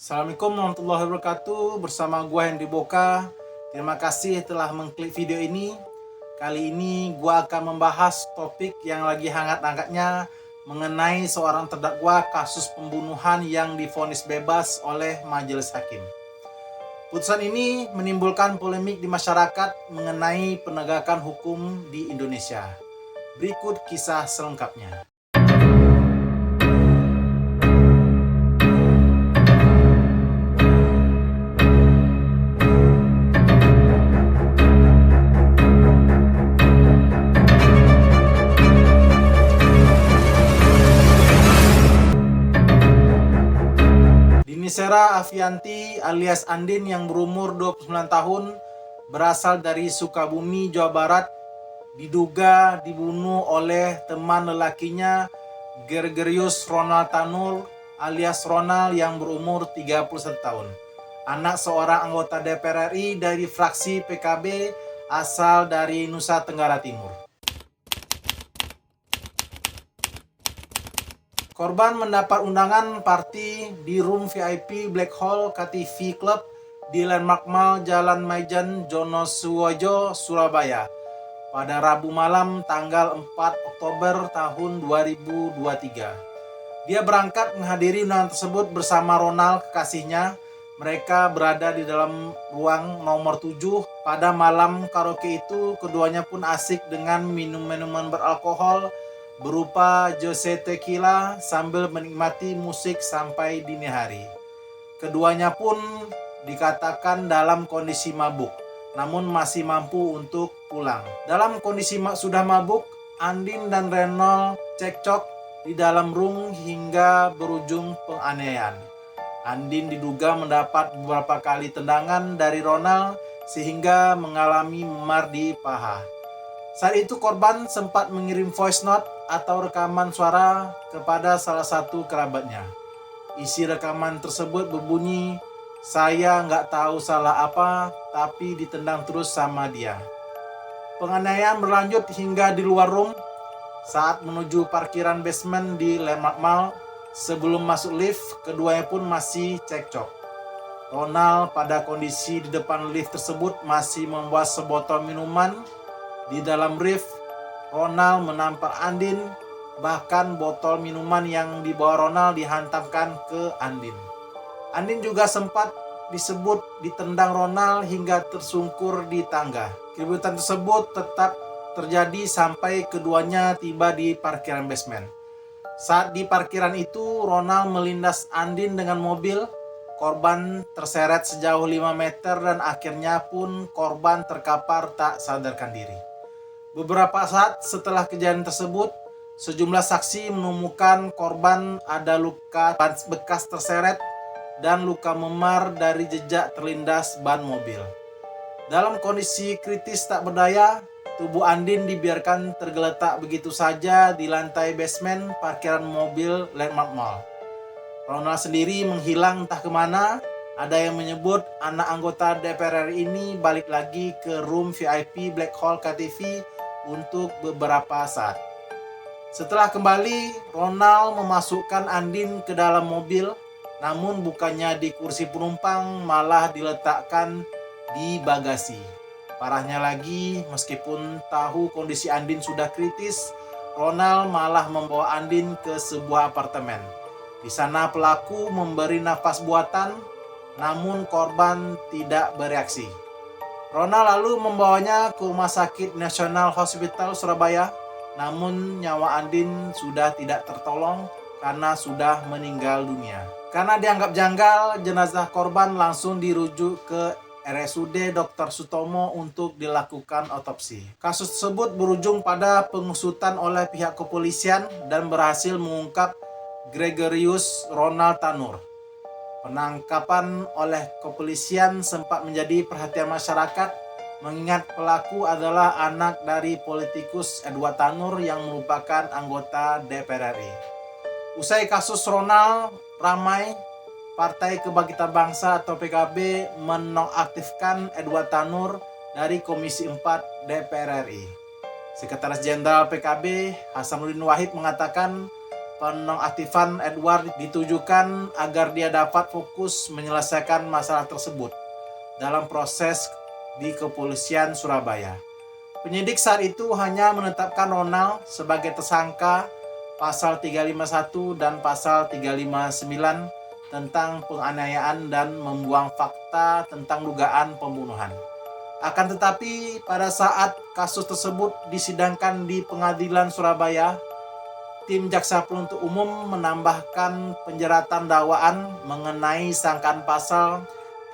Assalamualaikum warahmatullahi wabarakatuh. Bersama gua Hendy Boka. Terima kasih telah mengklik video ini. Kali ini gua akan membahas topik yang lagi hangat-hangatnya mengenai seorang terdakwa kasus pembunuhan yang divonis bebas oleh majelis hakim. Putusan ini menimbulkan polemik di masyarakat mengenai penegakan hukum di Indonesia. Berikut kisah selengkapnya. Nisera Afianti alias Andin yang berumur 29 tahun berasal dari Sukabumi, Jawa Barat, diduga dibunuh oleh teman lelakinya Gergerius Ronald Tanur alias Ronald yang berumur 31 tahun. Anak seorang anggota DPR RI dari fraksi PKB asal dari Nusa Tenggara Timur. Korban mendapat undangan party di room VIP Black Hall KTV Club di Landmark Mall Jalan Maijen Jonosuwojo, Surabaya pada Rabu malam tanggal 4 Oktober tahun 2023. Dia berangkat menghadiri undangan tersebut bersama Ronald kekasihnya. Mereka berada di dalam ruang nomor 7. Pada malam karaoke itu, keduanya pun asik dengan minum minuman beralkohol berupa Jose Tequila sambil menikmati musik sampai dini hari. Keduanya pun dikatakan dalam kondisi mabuk, namun masih mampu untuk pulang. Dalam kondisi sudah mabuk, Andin dan Ronald cekcok di dalam room hingga berujung penganiayaan. Andin diduga mendapat beberapa kali tendangan dari Ronald sehingga mengalami memar di paha. Saat itu korban sempat mengirim voice note atau rekaman suara kepada salah satu kerabatnya. Isi rekaman tersebut berbunyi, "Saya nggak tahu salah apa, tapi ditendang terus sama dia." Penganiayaan berlanjut hingga di luar room. Saat menuju parkiran basement di Landmark Mall, sebelum masuk lift, keduanya pun masih cekcok. Ronald pada kondisi di depan lift tersebut masih membawa sebotol minuman. Di dalam lift, Ronald menampar Andin, bahkan botol minuman yang dibawa Ronald dihantamkan ke Andin. Andin juga sempat disebut ditendang Ronald hingga tersungkur di tangga. Keributan tersebut tetap terjadi sampai keduanya tiba di parkiran basement. Saat di parkiran itu, Ronald melindas Andin dengan mobil. Korban terseret sejauh 5 meter dan akhirnya pun korban terkapar tak sadarkan diri. Beberapa saat setelah kejadian tersebut, sejumlah saksi menemukan korban ada luka bekas terseret dan luka memar dari jejak terlindas ban mobil. Dalam kondisi kritis tak berdaya, tubuh Andin dibiarkan tergeletak begitu saja di lantai basement parkiran mobil Landmark Mall. Ronald sendiri menghilang entah kemana. Ada yang menyebut anak anggota DPR RI ini balik lagi ke room VIP Black Hall KTV untuk beberapa saat. Setelah kembali, Ronald memasukkan Andin ke dalam mobil, namun bukannya di kursi penumpang, malah diletakkan di bagasi. Parahnya lagi, meskipun tahu kondisi Andin sudah kritis, Ronald malah membawa Andin ke sebuah apartemen. Di sana pelaku memberi nafas buatan, namun korban tidak bereaksi. Ronald lalu membawanya ke Rumah Sakit Nasional Hospital Surabaya, namun nyawa Andin sudah tidak tertolong karena sudah meninggal dunia. Karena dianggap janggal, jenazah korban langsung dirujuk ke RSUD Dr. Sutomo untuk dilakukan otopsi. Kasus tersebut berujung pada pengusutan oleh pihak kepolisian dan berhasil mengungkap Gergerius Ronald Tanur. Penangkapan oleh kepolisian sempat menjadi perhatian masyarakat mengingat pelaku adalah anak dari politikus Edward Tanur yang merupakan anggota DPR RI. Usai kasus Ronald ramai, Partai Kebangkitan Bangsa atau PKB menonaktifkan Edward Tanur dari Komisi 4 DPR RI. Sekretaris Jenderal PKB Hasanuddin Wahid mengatakan penonaktifan Edward ditujukan agar dia dapat fokus menyelesaikan masalah tersebut dalam proses di kepolisian Surabaya. Penyidik saat itu hanya menetapkan Ronald sebagai tersangka pasal 351 dan pasal 359 tentang penganiayaan dan membuang fakta tentang dugaan pembunuhan. Akan tetapi pada saat kasus tersebut disidangkan di Pengadilan Surabaya, tim jaksa penuntut umum menambahkan penjeratan dakwaan mengenai sangkaan pasal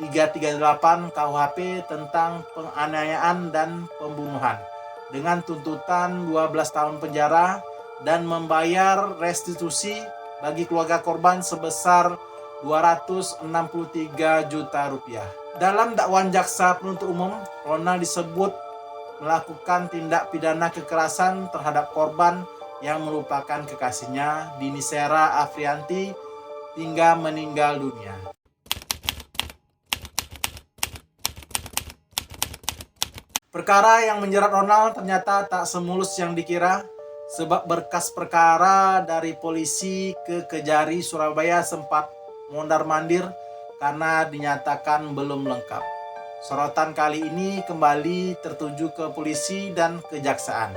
338 KUHP tentang penganiayaan dan pembunuhan dengan tuntutan 12 tahun penjara dan membayar restitusi bagi keluarga korban sebesar 263 juta rupiah. Dalam dakwaan jaksa penuntut umum, Ronald disebut melakukan tindak pidana kekerasan terhadap korban yang merupakan kekasihnya, Dini Sera Afrianti, hingga meninggal dunia. Perkara yang menjerat Ronald ternyata tak semulus yang dikira, sebab berkas perkara dari polisi ke Kejari Surabaya sempat mondar-mandir karena dinyatakan belum lengkap. Sorotan kali ini kembali tertuju ke polisi dan kejaksaan.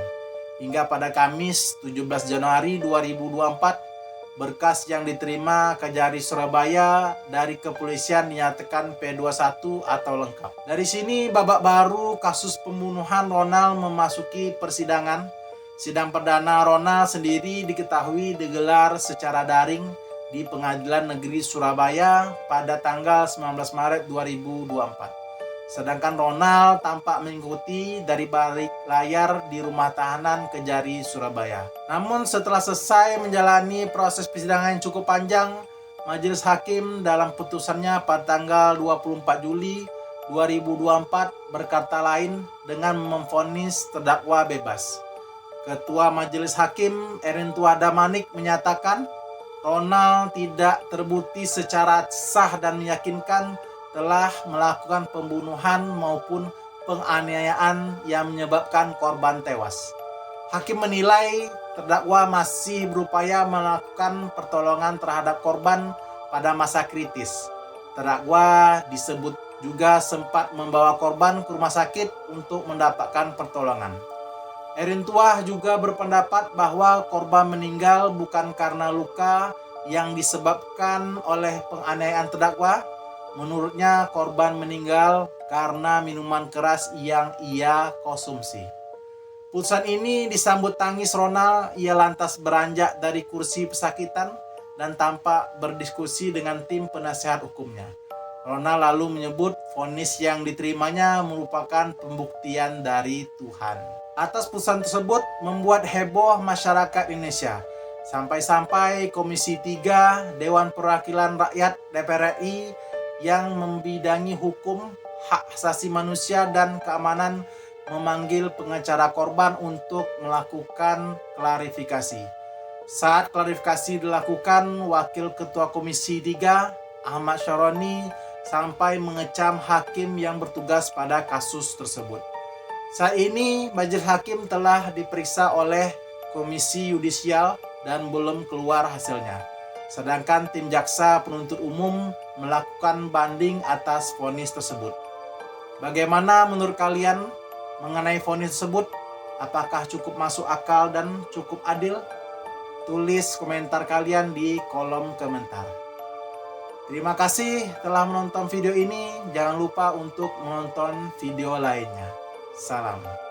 Hingga pada Kamis 17 Januari 2024, berkas yang diterima Kejari Surabaya dari kepolisian dinyatakan P21 atau lengkap. Dari sini babak baru kasus pembunuhan Ronald memasuki persidangan. Sidang perdana Ronald sendiri diketahui digelar secara daring di Pengadilan Negeri Surabaya pada tanggal 19 Maret 2024. Sedangkan Ronald tampak mengikuti dari balik layar di rumah tahanan Kejari Surabaya. Namun setelah selesai menjalani proses persidangan yang cukup panjang, Majelis Hakim dalam putusannya pada tanggal 24 Juli 2024 berkata lain dengan memvonis terdakwa bebas. Ketua Majelis Hakim Erintua Damanik menyatakan Ronald tidak terbukti secara sah dan meyakinkan telah melakukan pembunuhan maupun penganiayaan yang menyebabkan korban tewas. Hakim menilai terdakwa masih berupaya melakukan pertolongan terhadap korban pada masa kritis. Terdakwa disebut juga sempat membawa korban ke rumah sakit untuk mendapatkan pertolongan. Erintua juga berpendapat bahwa korban meninggal bukan karena luka yang disebabkan oleh penganiayaan terdakwa. Menurutnya korban meninggal karena minuman keras yang ia konsumsi. Putusan ini disambut tangis Ronald. Ia lantas beranjak dari kursi pesakitan dan tampak berdiskusi dengan tim penasehat hukumnya. Ronald lalu menyebut vonis yang diterimanya merupakan pembuktian dari Tuhan. Atas putusan tersebut membuat heboh masyarakat Indonesia. Sampai-sampai Komisi 3 Dewan Perwakilan Rakyat DPR RI yang membidangi hukum, hak asasi manusia dan keamanan memanggil pengacara korban untuk melakukan klarifikasi. Saat klarifikasi dilakukan, Wakil Ketua Komisi 3 Ahmad Syaroni sampai mengecam hakim yang bertugas pada kasus tersebut. Saat ini Majelis Hakim telah diperiksa oleh Komisi Yudisial dan belum keluar hasilnya. Sedangkan tim jaksa penuntut umum melakukan banding atas vonis tersebut. Bagaimana menurut kalian mengenai vonis tersebut? Apakah cukup masuk akal dan cukup adil? Tulis komentar kalian di kolom komentar. Terima kasih telah menonton video ini. Jangan lupa untuk menonton video lainnya. Salam.